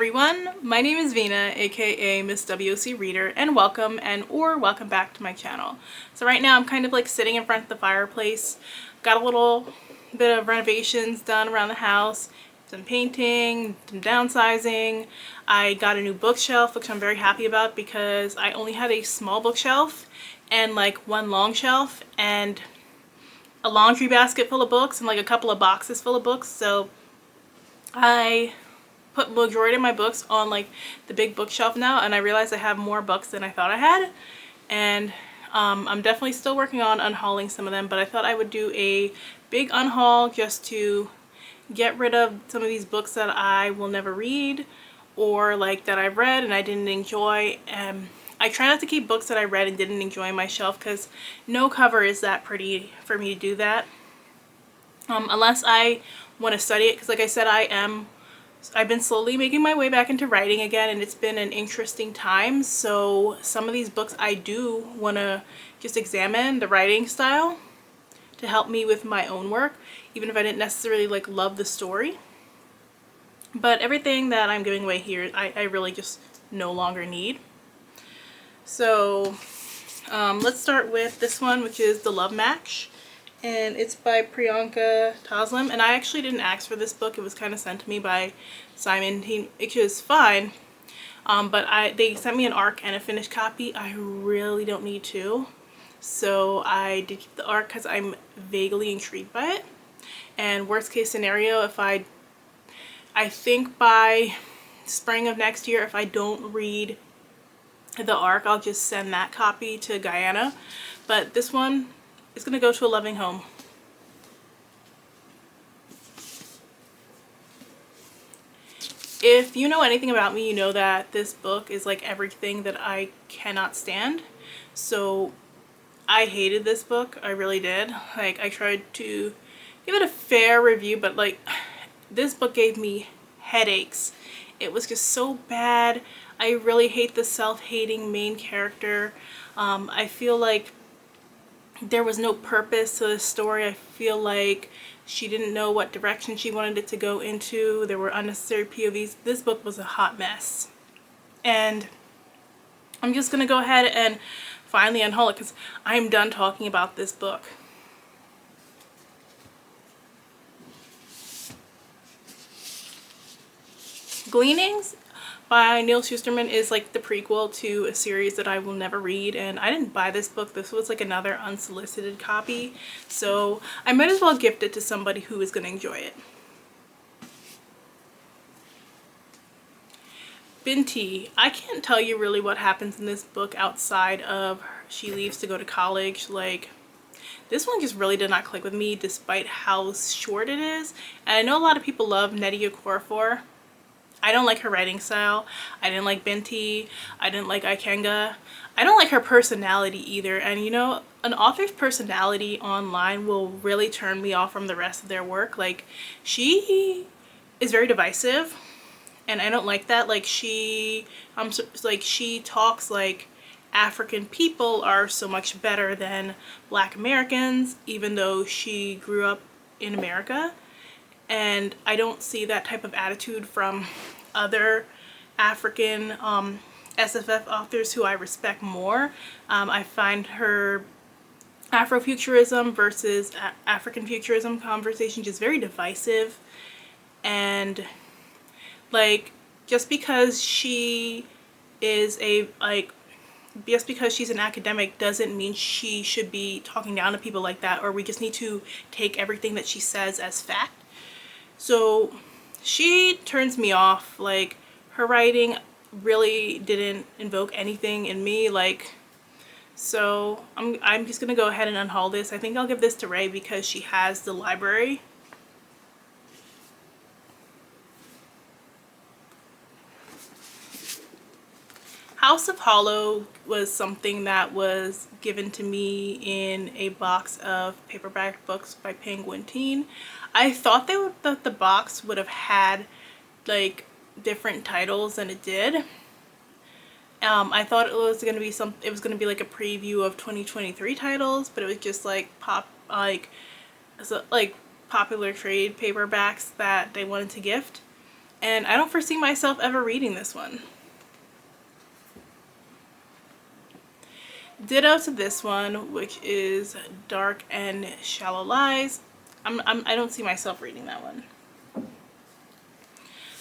everyone, my name is Vina, aka Miss WOC Reader, and welcome welcome back to my channel. So right now I'm kind of like sitting in front of the fireplace. Got a little bit of renovations done around the house, some painting, some downsizing. I got a new bookshelf, which I'm very happy about because I only had a small bookshelf and like one long shelf and a laundry basket full of books and like a couple of boxes full of books. So I put majority of my books on like the big bookshelf now, and I realized I have more books than I thought I had, and I'm definitely still working on unhauling some of them, but I thought I would do a big unhaul just to get rid of some of these books that I will never read or like that I've read and I didn't enjoy. I try not to keep books that I read and didn't enjoy on my shelf because no cover is that pretty for me to do that, unless I want to study it, because like I said, I've been slowly making my way back into writing again, and it's been an interesting time. So some of these books I do want to just examine the writing style to help me with my own work, even if I didn't necessarily like love the story. But everything that I'm giving away here, I really just no longer need. So let's start with this one, which is The Love Match. And it's by Priyanka Taslim, and I actually didn't ask for this book. It was kind of sent to me by Simon, which is fine, but they sent me an ARC and a finished copy. I really don't need to, so I did keep the ARC because I'm vaguely intrigued by it. And worst case scenario, if I think by spring of next year, if I don't read the ARC, I'll just send that copy to Guyana. But this one, it's gonna go to a loving home. If you know anything about me, you know that this book is like everything that I cannot stand. So I hated this book. I really did. Like, I tried to give it a fair review, but like this book gave me headaches. It was just so bad. I really hate the self-hating main character. I feel like there was no purpose to the story. I feel like she didn't know what direction she wanted it to go into. There were unnecessary POVs. This book was a hot mess. And I'm just going to go ahead and finally unhaul it because I'm done talking about this book. Gleanings by Neil Shusterman is like the prequel to a series that I will never read, and I didn't buy this book. This was like another unsolicited copy, so I might as well gift it to somebody who is going to enjoy it. Binti. I can't tell you really what happens in this book outside of she leaves to go to college. Like, this one just really did not click with me despite how short it is, and I know a lot of people love Nnedi Okorafor. I don't like her writing style. I didn't like Binti. I didn't like Ikenga. I don't like her personality either. And you know, an author's personality online will really turn me off from the rest of their work. Like, she is very divisive, and I don't like that. Like, she talks like African people are so much better than Black Americans, even though she grew up in America. And I don't see that type of attitude from other African SFF authors who I respect more. I find her Afrofuturism versus African futurism conversation just very divisive. And like, just because she is just because she's an academic doesn't mean she should be talking down to people like that, or we just need to take everything that she says as fact. So she turns me off. Like, her writing really didn't invoke anything in me. Like, so I'm just gonna go ahead and unhaul this. I think I'll give this to Ray because she has the library. House of Hollow was something that was given to me in a box of paperback books by Penguin Teen. I thought that the box would have had like different titles than it did. I thought it was gonna be like a preview of 2023 titles, but it was just like popular trade paperbacks that they wanted to gift. and I don't foresee myself ever reading this one. Ditto to this one, which is Dark and Shallow Lies. I don't see myself reading that one.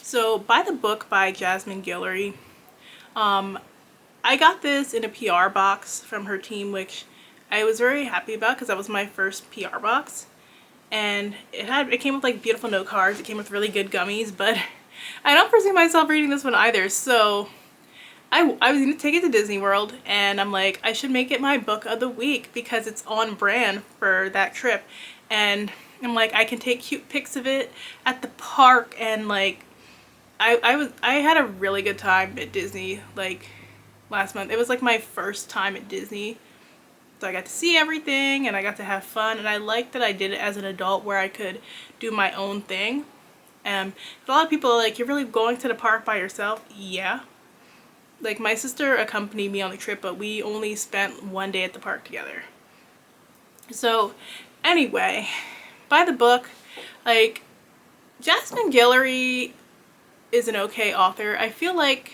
So By the Book by Jasmine Guillory. I got this in a PR box from her team, which I was very happy about because that was my first PR box. And it came with like beautiful note cards. It came with really good gummies, but I don't foresee myself reading this one either. So I was going to take it to Disney World, and I'm like, I should make it my book of the week because it's on brand for that trip. And I'm like, I can take cute pics of it at the park, and like I had a really good time at Disney like last month. It was like my first time at Disney. So I got to see everything and I got to have fun, and I liked that I did it as an adult where I could do my own thing. A lot of people are like, you're really going to the park by yourself? Yeah. Like, my sister accompanied me on the trip, but we only spent one day at the park together. So anyway, By the Book, like, Jasmine Guillory is an okay author. I feel like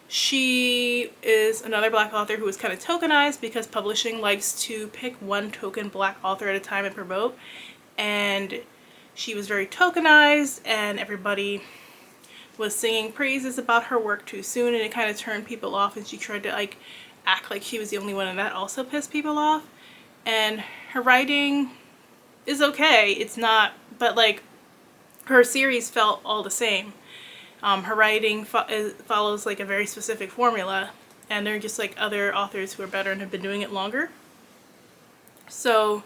she is another Black author who is kind of tokenized because publishing likes to pick one token Black author at a time and promote. And she was very tokenized, and everybody was singing praises about her work too soon, and it kind of turned people off, and she tried to like act like she was the only one, and that also pissed people off. And her writing is okay, it's not, but like her series felt all the same. Her writing follows like a very specific formula, and they're just like other authors who are better and have been doing it longer. So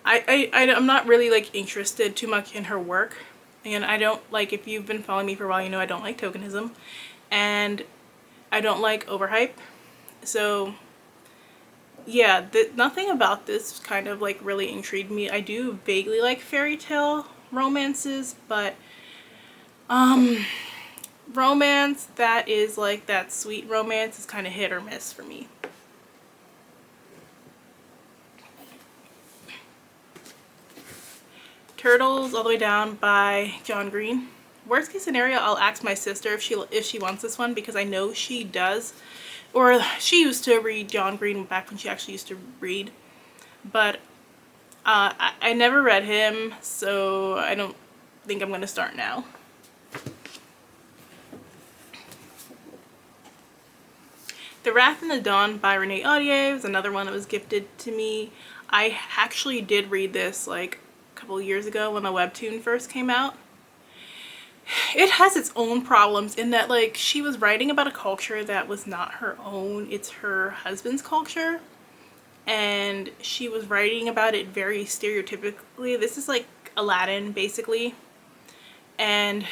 I'm not really like interested too much in her work. And I don't like, if you've been following me for a while, you know I don't like tokenism, and I don't like overhype. So yeah, nothing about this kind of like really intrigued me. I do vaguely like fairy tale romances, but romance that is like that sweet romance is kind of hit or miss for me. Turtles All the Way Down by John Green. Worst case scenario, I'll ask my sister if she wants this one, because I know she does, or she used to read John Green back when she actually used to read, but I never read him, so I don't think I'm going to start now. The Wrath and the Dawn by Renee Audier is another one that was gifted to me. I actually did read this like couple years ago when the webtoon first came out. It has its own problems in that like she was writing about a culture that was not her own, it's her husband's culture, and she was writing about it very stereotypically. This is like Aladdin basically, and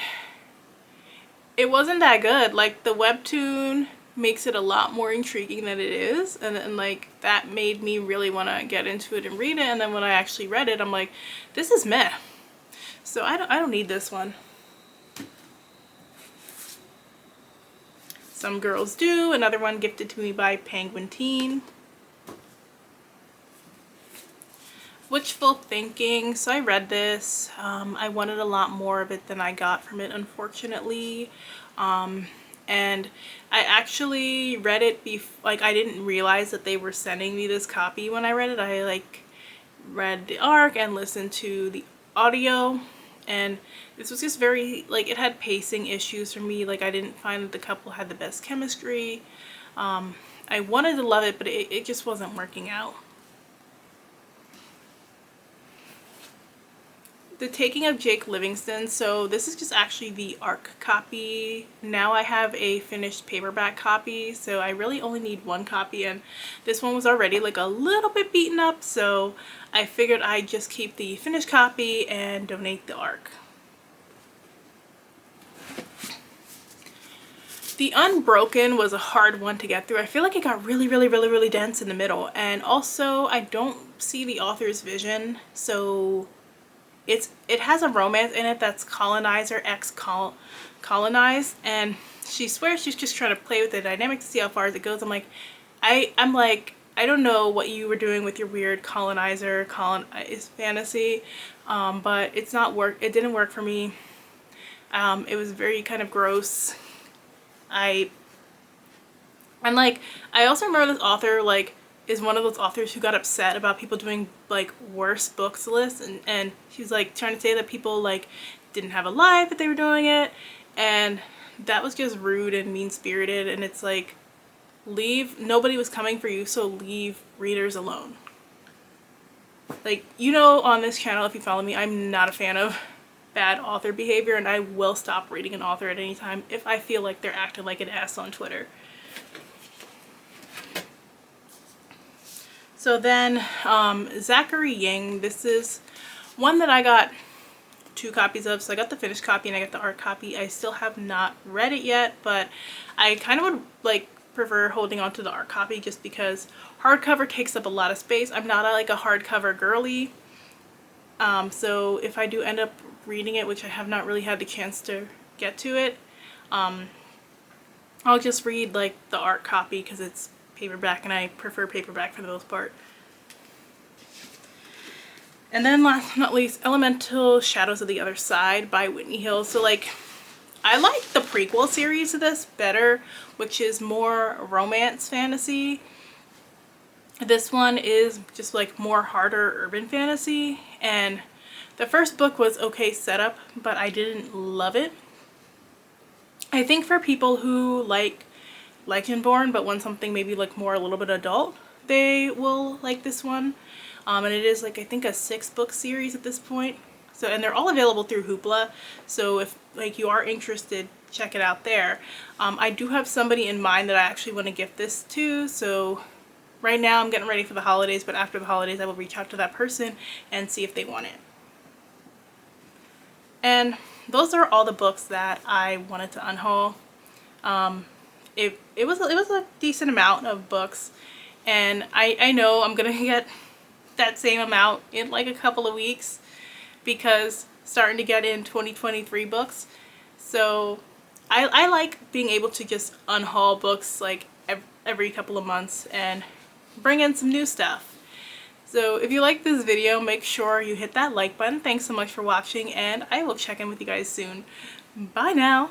it wasn't that good. Like, the webtoon makes it a lot more intriguing than it is, and like that made me really want to get into it and read it. And then when I actually read it, I'm like, this is meh, so I don't need this one. Some Girls Do, another one gifted to me by Penguin Teen. Wishful Thinking, so I read this. I wanted a lot more of it than I got from it, unfortunately. And I actually read it like I didn't realize that they were sending me this copy when I read it. I like read the arc and listened to the audio, and this was just very like, it had pacing issues for me. Like, I didn't find that the couple had the best chemistry. I wanted to love it, but it just wasn't working out. The Taking of Jake Livingston. So this is just actually the ARC copy. Now I have a finished paperback copy, so I really only need one copy, and this one was already like a little bit beaten up, so I figured I'd just keep the finished copy and donate the ARC. The Unbroken was a hard one to get through. I feel like it got really dense in the middle, and also I don't see the author's vision, so it has a romance in it that's colonizer x colonized, and she swears she's just trying to play with the dynamic to see how far it goes. I'm like, I don't know what you were doing with your weird colonizer colonized fantasy, but it didn't work for me. It was very kind of gross. I also remember this author like is one of those authors who got upset about people doing like worst books lists, and she's like trying to say that people like didn't have a life that they were doing it, and that was just rude and mean-spirited. And it's like, nobody was coming for you, so leave readers alone. Like, you know, on this channel, if you follow me, I'm not a fan of bad author behavior, and I will stop reading an author at any time if I feel like they're acting like an ass on Twitter. So then, Zachary Yang, this is one that I got 2 copies of. So I got the finished copy and I got the art copy. I still have not read it yet, but I kind of would like prefer holding on to the art copy just because hardcover takes up a lot of space. I'm not like a hardcover girly. So if I do end up reading it, which I have not really had the chance to get to it, I'll just read like the art copy because it's paperback and I prefer paperback for the most part. And then last but not least, Elemental Shadows of the Other Side by Whitney Hill. So like, I like the prequel series of this better, which is more romance fantasy. This one is just like more harder urban fantasy, and the first book was okay setup, but I didn't love it. I think for people who like Legendborn but want something maybe like more a little bit adult, they will like this one. And it is like I think a 6-book series at this point. So, and they're all available through Hoopla. So if like you are interested, check it out there. I do have somebody in mind that I actually want to gift this to. So right now I'm getting ready for the holidays, but after the holidays I will reach out to that person and see if they want it. And those are all the books that I wanted to unhaul. It was a decent amount of books, and I know I'm gonna get that same amount in like a couple of weeks because starting to get in 2023 books. So I like being able to just unhaul books like every couple of months and bring in some new stuff. So if you like this video, make sure you hit that like button. Thanks so much for watching, and I will check in with you guys soon. Bye now.